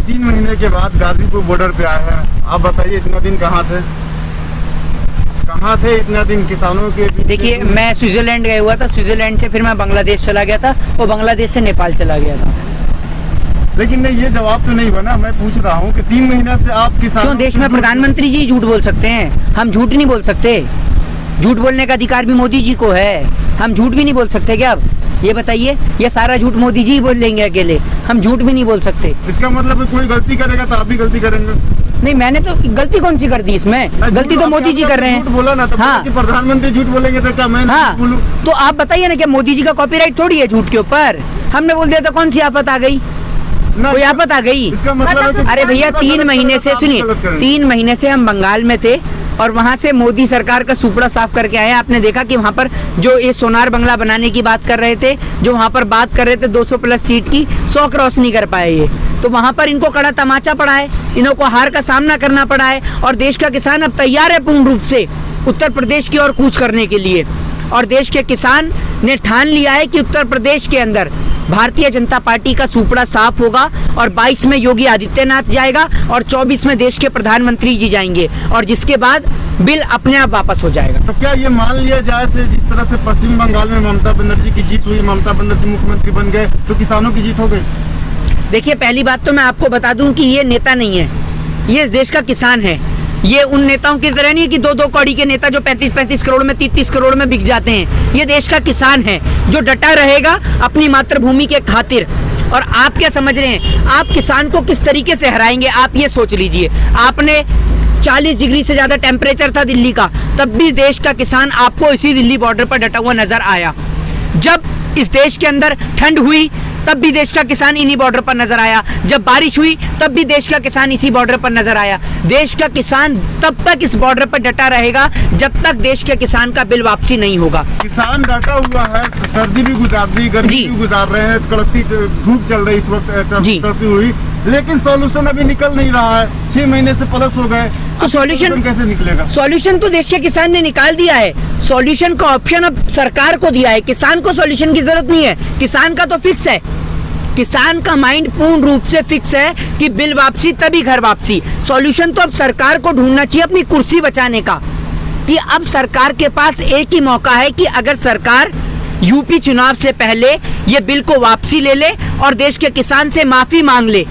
3 महीने के बाद गाजीपुर बॉर्डर पे आए हैं। आप बताइए इतना दिन कहाँ थे, कहाँ थे इतना दिन किसानों के? देखिए, मैं स्विट्जरलैंड गया हुआ था, स्विट्जरलैंड से फिर मैं बांग्लादेश चला गया था और बांग्लादेश से नेपाल चला गया था। लेकिन नहीं, ये जवाब तो नहीं हुआ ना। मैं पूछ रहा हूँ कि 3 महीना से आप किसान क्यों देश में प्रधानमंत्री जी झूठ बोल सकते हैं, हम झूठ नहीं बोल सकते? झूठ बोलने का अधिकार भी मोदी जी को है, हम झूठ भी नहीं बोल सकते क्या? अब ये बताइए, ये सारा झूठ मोदी जी बोल लेंगे अकेले, हम झूठ भी नहीं बोल सकते। इसका मतलब है कोई गलती करेगा तो आप भी गलती करेंगे? नहीं, मैंने तो गलती कौन सी कर दी इसमें? गलती तो मोदी जी कर रहे हैं। झूठ बोला ना, तो हाँ, कि प्रधानमंत्री झूठ बोलेंगे तो क्या मैं हाँ, बोलूं? तो आप बताइए ना, क्या मोदी जी का कॉपीराइट थोड़ी है झूठ के ऊपर? हमने बोल दिया तो कौन सी आफत आ गई? कोई आफत आ गई? इसका मतलब है अरे भैया, 3 महीने से सुनिए, 3 महीने से हम बंगाल में थे और वहाँ से मोदी सरकार का सुपड़ा साफ करके आए। आपने देखा कि वहाँ पर जो ये सोनार बंगला बनाने की बात कर रहे थे, जो वहाँ पर बात कर रहे थे 200 प्लस सीट की, 100 क्रॉस नहीं कर पाए ये। तो वहाँ पर इनको कड़ा तमाचा पड़ा है, इन्हों को हार का सामना करना पड़ा है और देश का किसान अब तैयार है पूर्ण रूप से उत्तर प्रदेश की ओर कूच करने के लिए। और देश के किसान ने ठान लिया है कि उत्तर प्रदेश के अंदर भारतीय जनता पार्टी का सुपड़ा साफ होगा और 22 में योगी आदित्यनाथ जाएगा और 24 में देश के प्रधानमंत्री जी जाएंगे और जिसके बाद बिल अपने आप वापस हो जाएगा। तो क्या ये मान लिया जाए से जिस तरह से पश्चिम बंगाल में ममता बनर्जी की जीत हुई, ममता बनर्जी मुख्यमंत्री बन गए, तो किसानों की जीत हो गई? देखिए, पहली बात तो मैं आपको बता दूं कि ये नेता नहीं है, ये इस देश का किसान है। ये उन नेताओं की तरह नहीं है कि 2-2 कौड़ी के नेता जो 35-35 करोड़ में 30-30 करोड़ में बिक जाते हैं। ये देश का किसान है जो डटा रहेगा अपनी मातृभूमि के खातिर। और आप क्या समझ रहे हैं, आप किसान को किस तरीके से हराएंगे? आप ये सोच लीजिए, आपने 40 डिग्री से ज्यादा टेम्परेचर था दिल्ली का, तब भी देश का किसान आपको इसी दिल्ली बॉर्डर पर डटा हुआ नजर आया। जब इस देश के अंदर ठंड हुई तब भी देश का किसान इन्हीं बॉर्डर पर नजर आया। जब बारिश हुई तब भी देश का किसान इसी बॉर्डर पर नजर आया। देश का किसान तब तक इस बॉर्डर पर डटा रहेगा जब तक देश के किसान का बिल वापसी नहीं होगा। किसान डटा हुआ है, सर्दी भी गुजार दी, गर्मी भी गुजार रहे हैं, कड़कती धूप चल रही इस वक्त तड़पी हुई, लेकिन सॉल्यूशन अभी निकल नहीं रहा है। 6 महीने से प्लस हो गए, तो सॉल्यूशन कैसे निकलेगा? सॉल्यूशन तो देश के किसान ने निकाल दिया है। सॉल्यूशन का ऑप्शन अब सरकार को दिया है, किसान को सॉल्यूशन की जरूरत नहीं है। किसान का तो फिक्स है, किसान का माइंड पूर्ण रूप से फिक्स है कि बिल वापसी तभी घर वापसी। सॉल्यूशन तो अब सरकार को ढूंढना चाहिए अपनी कुर्सी बचाने का, कि अब सरकार के पास एक ही मौका है कि अगर सरकार यूपी चुनाव से पहले ये बिल को वापसी ले ले और देश के किसान से माफी मांग ले,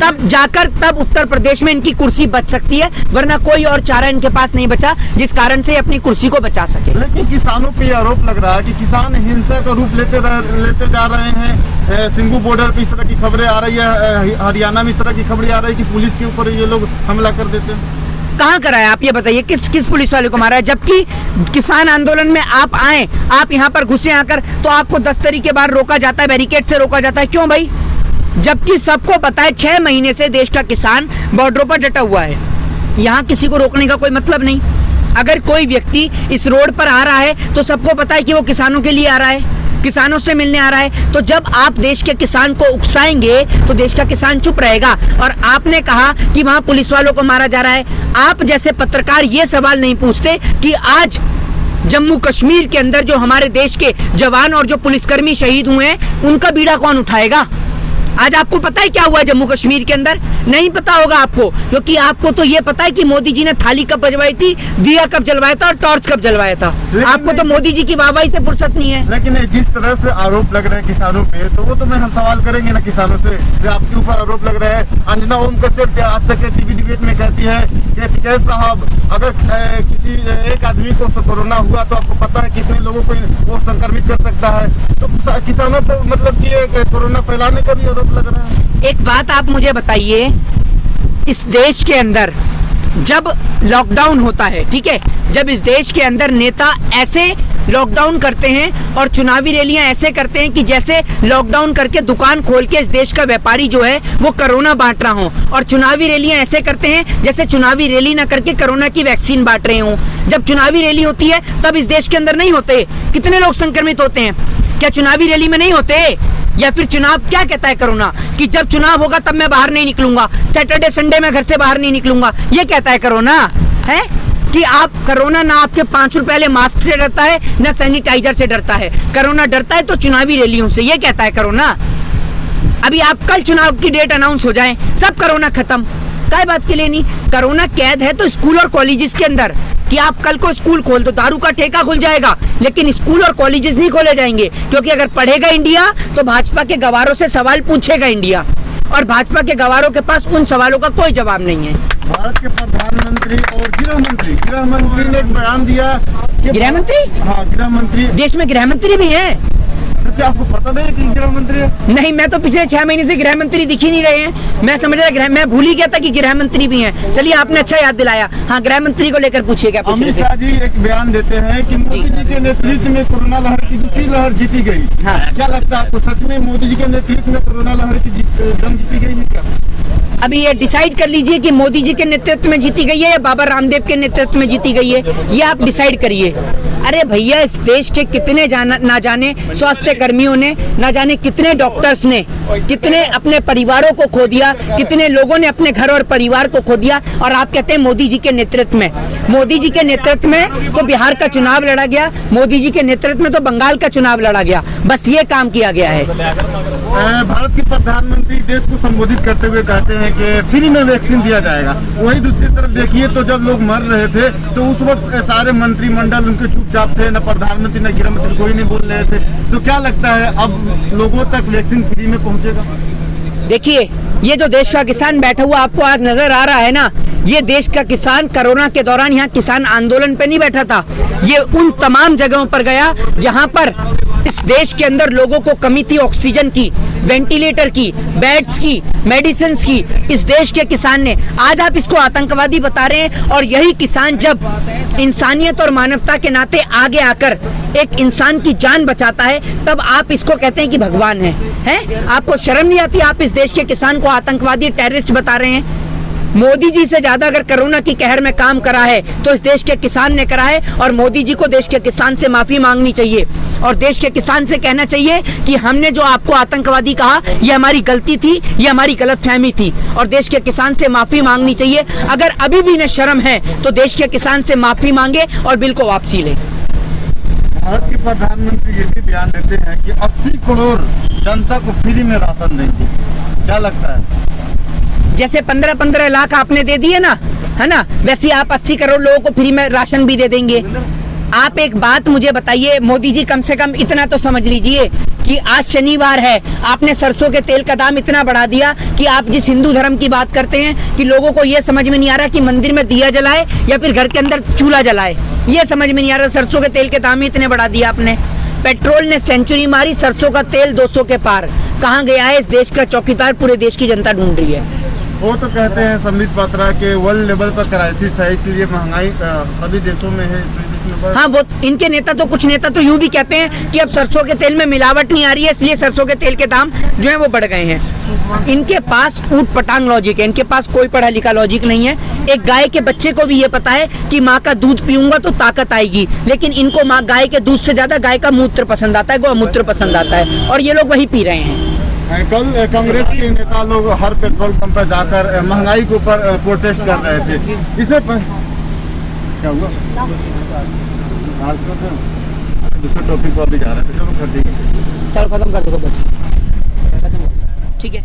तब जाकर तब उत्तर प्रदेश में इनकी कुर्सी बच सकती है, वरना कोई और चारा इनके पास नहीं बचा जिस कारण से अपनी कुर्सी को बचा सके। लेकिन किसानों पे आरोप लग रहा है कि किसान हिंसा का रूप लेते जा रहे हैं। सिंगू बॉर्डर पे इस तरह की खबरें आ रही है, हरियाणा में इस तरह की खबरें आ रही है कि पुलिस के ऊपर ये लोग हमला कर देते हैं। कहाँ करा है आप ये बताइए, किस पुलिस वाले को मारा है? जबकि किसान आंदोलन में आप आए, आप यहाँ पर घुसे आकर, तो आपको 10 तरीके बार रोका जाता है, बैरिकेड से रोका जाता है। क्यों भाई? जबकि सबको पता है 6 महीने से देश का किसान बॉर्डरों पर डटा हुआ है। यहाँ किसी को रोकने का कोई मतलब नहीं। अगर कोई व्यक्ति इस रोड पर आ रहा है तो सबको पता है कि वो किसानों के लिए आ रहा है, किसानों से मिलने आ रहा है। तो जब आप देश के किसान को उकसाएंगे तो देश का किसान चुप रहेगा। और आपने कहा कि वहाँ पुलिस वालों को मारा जा रहा है, आप जैसे पत्रकार ये सवाल नहीं पूछते कि आज जम्मू कश्मीर के अंदर जो हमारे देश के जवान और जो पुलिसकर्मी शहीद हुए हैं, उनका बीड़ा कौन उठाएगा? आज आपको पता है क्या हुआ जम्मू कश्मीर के अंदर? नहीं पता होगा आपको, क्योंकि आपको तो ये पता है कि मोदी जी ने थाली कब बजवाई थी, दिया कब जलवाया था और टॉर्च कब जलवाया था। आपको तो मोदी जी की वाहवाही से फुर्सत नहीं है। लेकिन जिस तरह से आरोप लग रहे हैं किसानों पे, तो वो तो मैं हम सवाल करेंगे ना किसानों से। आपके ऊपर आरोप लग रहा है, अंजना ओम कश्यप आज तक के टीवी डिबेट में कहती है कि टिकैत साहब, अगर किसी एक आदमी को कोरोना हुआ तो आपको पता है कितने लोगों को वो संक्रमित कर सकता है। तो किसानों को मतलब कि कोरोना फैलाने का भी आरोप लग रहा है। एक बात आप मुझे बताइए, इस देश के अंदर जब लॉकडाउन होता है, ठीक है, जब इस देश के अंदर नेता ऐसे लॉकडाउन करते हैं और चुनावी रैलियां ऐसे करते हैं कि जैसे लॉकडाउन करके दुकान खोल के इस देश का व्यापारी जो है वो कोरोना बांट रहा हो, और चुनावी रैलियां ऐसे करते हैं जैसे चुनावी रैली ना करके कोरोना की वैक्सीन बांट रहे हो। जब चुनावी रैली होती है तब इस देश के अंदर नहीं होते। कितने लोग संक्रमित होते हैं? क्या चुनावी रैली में नहीं होते? या फिर चुनाव क्या कहता है कोरोना कि जब चुनाव होगा तब मैं बाहर नहीं निकलूंगा, सैटरडे संडे में घर से बाहर नहीं निकलूंगा, ये कहता है कोरोना है? कि आप कोरोना ना आपके 5 रुपए वाले मास्क से डरता है ना सैनिटाइजर से डरता है, कोरोना डरता है तो चुनावी रैलियों से, ये कहता है कोरोना। अभी आप कल चुनाव की डेट अनाउंस हो जाए, सब कोरोना खत्म, काय बात के लिए नहीं? कोरोना कैद है तो स्कूल और कॉलेजेस के अंदर, कि आप कल को स्कूल खोल दो, दारू का ठेका खुल जाएगा, लेकिन स्कूल और कॉलेजेस नहीं खोले जाएंगे, क्योंकि अगर पढ़ेगा इंडिया तो भाजपा के गवारों से सवाल पूछेगा इंडिया, और भाजपा के गवारों के पास उन सवालों का कोई जवाब नहीं है। भारत के प्रधानमंत्री और गृह मंत्री ने एक बयान दिया कि गृह मंत्री? हाँ, गृह मंत्री। देश में गृह मंत्री भी हैं? तो क्या आपको पता नहीं कि गृह मंत्री है? नहीं, मैं तो पिछले 6 महीने से गृह मंत्री दिख ही नहीं रहे हैं। मैं समझ रहा मैं भूल ही गया था कि गृह मंत्री भी हैं। चलिए, आपने अच्छा याद दिलाया। हाँ, गृह मंत्री को लेकर पूछिए, क्या पूछ रहे अमित थे? शाह जी एक बयान देते हैं कि मोदी जी के नेतृत्व में कोरोना लहर की दूसरी लहर जीती गई। हाँ। क्या लगता है आपको, सच में मोदी जी के नेतृत्व में कोरोना लहर की जंग जीती गई है क्या? अभी ये डिसाइड कर लीजिए कि मोदी जी के नेतृत्व में जीती गई है या बाबा रामदेव के नेतृत्व में जीती गई है, ये आप डिसाइड करिए। अरे भैया, इस देश के कितने ना जाने स्वास्थ्य कर्मियों ने, ना जाने कितने डॉक्टर्स ने, कितने अपने परिवारों को खो दिया, कितने लोगों ने अपने घर और परिवार को खो दिया, और आप कहते हैं मोदी जी के नेतृत्व में। मोदी जी के नेतृत्व में तो बिहार का चुनाव लड़ा गया, मोदी जी के नेतृत्व में तो बंगाल का चुनाव लड़ा गया, बस ये काम किया गया है। भारत के प्रधानमंत्री देश को संबोधित करते हुए कहते हैं कि फ्री में वैक्सीन दिया जाएगा। वही दूसरी तरफ देखिए तो जब लोग मर रहे थे तो उस वक्त सारे मंत्रिमंडल उनके चुपचाप थे, न प्रधानमंत्री न गृह मंत्री कोई नहीं बोल रहे थे। तो क्या लगता है अब लोगों तक वैक्सीन फ्री में पहुंचेगा? देखिए, ये जो देश का किसान बैठा हुआ आपको आज नजर आ रहा है ना, ये देश का किसान कोरोना के दौरान यहाँ किसान आंदोलन पे नहीं बैठा था, ये उन तमाम जगहों पर गया जहाँ पर इस देश के अंदर लोगों को कमी थी ऑक्सीजन की, वेंटिलेटर की, बेड्स की, मेडिसिन की। इस देश के किसान ने, आज आप इसको आतंकवादी बता रहे हैं, और यही किसान जब इंसानियत और मानवता के नाते आगे आकर एक इंसान की जान बचाता है, तब आप इसको कहते हैं कि भगवान है? आपको शर्म नहीं आती? आप इस देश के किसान को आतंकवादी, टेररिस्ट बता रहे हैं। मोदी जी से ज्यादा अगर कोरोना की कहर में काम करा है तो इस देश के किसान ने करा है, और मोदी जी को देश के किसान से माफी मांगनी चाहिए, और देश के किसान से कहना चाहिए कि हमने जो आपको आतंकवादी कहा, ये हमारी गलती थी, ये हमारी गलतफहमी थी, और देश के किसान से माफी मांगनी चाहिए। अगर अभी भी इन्हें शर्म है तो देश के किसान से माफी मांगे और बिल को वापसी ले। भारत के प्रधानमंत्री ये भी बयान देते हैं कि 80 करोड़ जनता को फ्री में राशन देंगे। क्या लगता है? जैसे 15-15 लाख आपने दे दिए ना, है ना, वैसे आप 80 करोड़ लोगों को फ्री में राशन भी दे देंगे। आप एक बात मुझे बताइए, मोदी जी कम से कम इतना तो समझ लीजिए कि आज शनिवार है, आपने सरसों के तेल का दाम इतना बढ़ा दिया कि आप जिस हिंदू धर्म की बात करते हैं कि लोगों को ये समझ में नहीं आ रहा कि मंदिर में दिया जलाए या फिर घर के अंदर चूल्हा जलाए, ये समझ में नहीं आ रहा। सरसों के तेल के दाम ही इतने बढ़ा दिया आपने। पेट्रोल ने सेंचुरी मारी, सरसों का तेल 200 के पार। कहाँ गया है इस देश का चौकीदार? पूरे देश की जनता ढूंढ रही है। वो तो कहते हैं संबित पात्रा के वर्ल्ड लेवल पर क्राइसिस है, इसलिए महंगाई सभी देशों में है। हाँ, वो इनके नेता तो, कुछ नेता तो यूं भी कहते हैं कि अब सरसों के तेल में मिलावट नहीं आ रही है, इसलिए सरसों के तेल के दाम जो है वो बढ़ गए हैं। इनके पास ऊट पटांग लॉजिक है, इनके पास कोई पढ़ा लिखा लॉजिक नहीं है। एक गाय के बच्चे को भी ये पता है कि माँ का दूध पीऊंगा तो ताकत आएगी, लेकिन इनको माँ गाय के दूध से ज्यादा गाय का मूत्र पसंद आता है, गोमूत्र पसंद आता है, और ये लोग वही पी रहे हैं। कल कांग्रेस के नेता लोग हर पेट्रोल पंप पर जाकर महंगाई के ऊपर प्रोटेस्ट कर रहे थे। इसे क्या हुआ? दूसरे टॉपिक पर भी जा रहे थे। चलो कर दीजिए, चलो खत्म कर दो, ठीक है।